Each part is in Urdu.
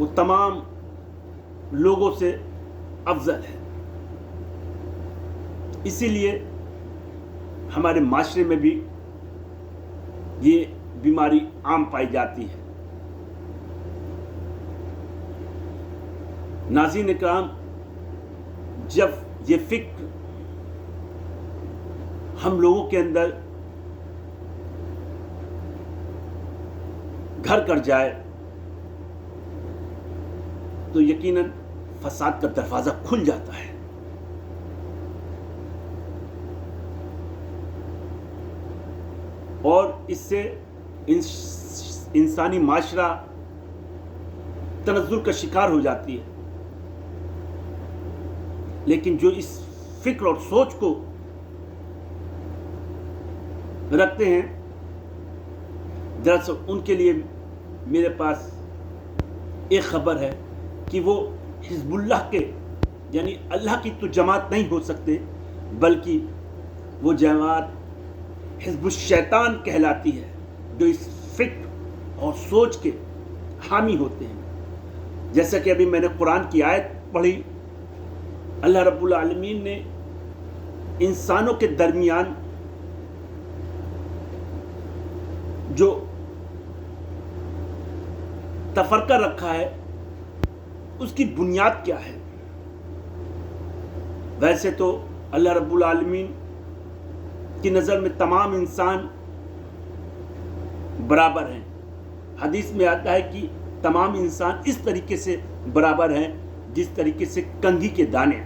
وہ تمام لوگوں سے افضل ہے. اسی لیے ہمارے معاشرے میں بھی یہ بیماری عام پائی جاتی ہے. ناظرین اکرام، جب یہ فکر ہم لوگوں کے اندر گھر کر جائے تو یقیناً فساد کا دروازہ کھل جاتا ہے. اور اس سے انسانی معاشرہ تنزل کا شکار ہو جاتی ہے. لیکن جو اس فکر اور سوچ کو رکھتے ہیں، دراصل ان کے لیے میرے پاس ایک خبر ہے کہ وہ حزب اللہ کے یعنی اللہ کی تو جماعت نہیں ہو سکتے، بلکہ وہ جماعت حزب الشیطان کہلاتی ہے، جو اس فکر اور سوچ کے حامی ہوتے ہیں. جیسا کہ ابھی میں نے قرآن کی آیت پڑھی، اللہ رب العالمین نے انسانوں کے درمیان جو تفرقہ رکھا ہے اس کی بنیاد کیا ہے؟ ویسے تو اللہ رب العالمین کی نظر میں تمام انسان برابر ہیں. حدیث میں آتا ہے کہ تمام انسان اس طریقے سے برابر ہیں جس طریقے سے کنگھی کے دانے.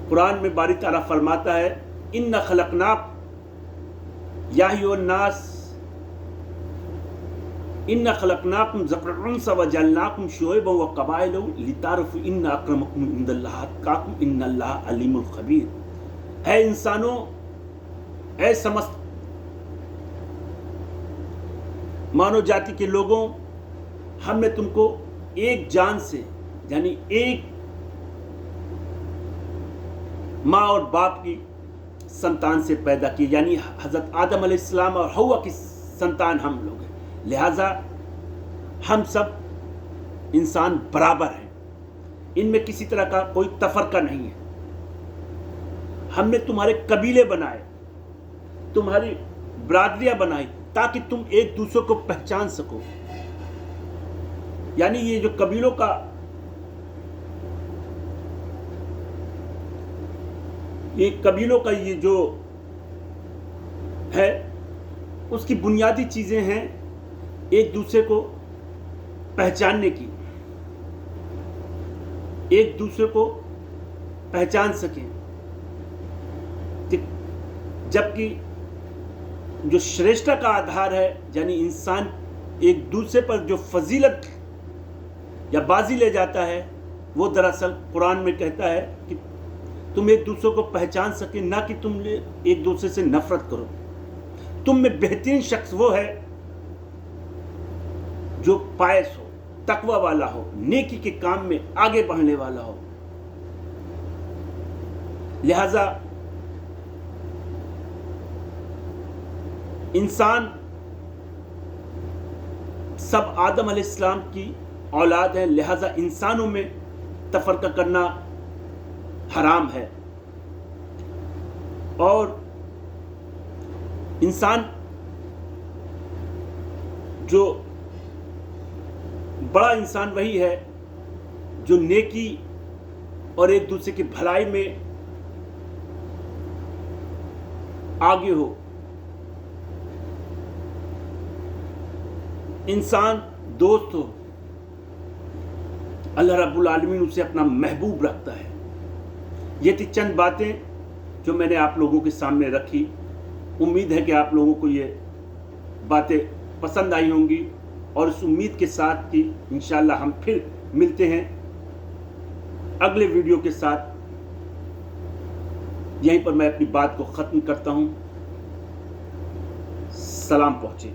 قرآن میں باری تعالیٰ فرماتا ہے، اِنَّا خَلَقْنَاكُمْ يَا أَيُّهَا النَّاسُ اِنَّا خَلَقْنَاكُمْ ذَكَرًا وَأُنثًى وَجَعَلْنَاكُمْ شُعُوبًا وَقَبَائِلَ لِتَعَارَفُوا إِنَّ أَكْرَمَكُمْ عِندَ اللَّهِ أَتْقَاكُمْ إِنَّ اللَّهَ عَلِيمٌ خَبِيرٌ. اے انسانوں، اے سمست مانو جاتی کے لوگوں، ہم نے تم کو ایک جان سے یعنی ایک ماں اور باپ کی سنتان سے پیدا کی، یعنی حضرت آدم علیہ السلام اور حوا کی سنتان ہم لوگ ہیں. لہذا ہم سب انسان برابر ہیں، ان میں کسی طرح کا کوئی تفرقہ نہیں ہے. ہم نے تمہارے قبیلے بنائے، تمہاری برادریاں بنائی تاکہ تم ایک دوسرے کو پہچان سکو. یعنی یہ جو قبیلوں کا یہ جو ہے، اس کی بنیادی چیزیں ہیں ایک دوسرے کو پہچاننے کی، ایک دوسرے کو پہچان سکیں. جبکہ جو شریشٹا کا آدھار ہے، یعنی انسان ایک دوسرے پر جو فضیلت یا بازی لے جاتا ہے، وہ دراصل قرآن میں کہتا ہے کہ تم ایک دوسرے کو پہچان سکیں، نہ کہ تم ایک دوسرے سے نفرت کرو. تم میں بہترین شخص وہ ہے جو پائس ہو، تقوی والا ہو، نیکی کے کام میں آگے بڑھنے والا ہو. لہذا انسان سب آدم علیہ السلام کی اولاد ہیں، لہذا انسانوں میں تفرقہ کرنا حرام ہے. اور انسان جو بڑا انسان وہی ہے جو نیکی اور ایک دوسرے کی بھلائی میں آگے ہو. انسان دوست ہو، اللہ رب العالمین اسے اپنا محبوب رکھتا ہے. یہ تھی چند باتیں جو میں نے آپ لوگوں کے سامنے رکھی. امید ہے کہ آپ لوگوں کو یہ باتیں پسند آئی ہوں گی، اور اس امید کے ساتھ کہ انشاءاللہ ہم پھر ملتے ہیں اگلے ویڈیو کے ساتھ. یہیں پر میں اپنی بات کو ختم کرتا ہوں. سلام پہنچے.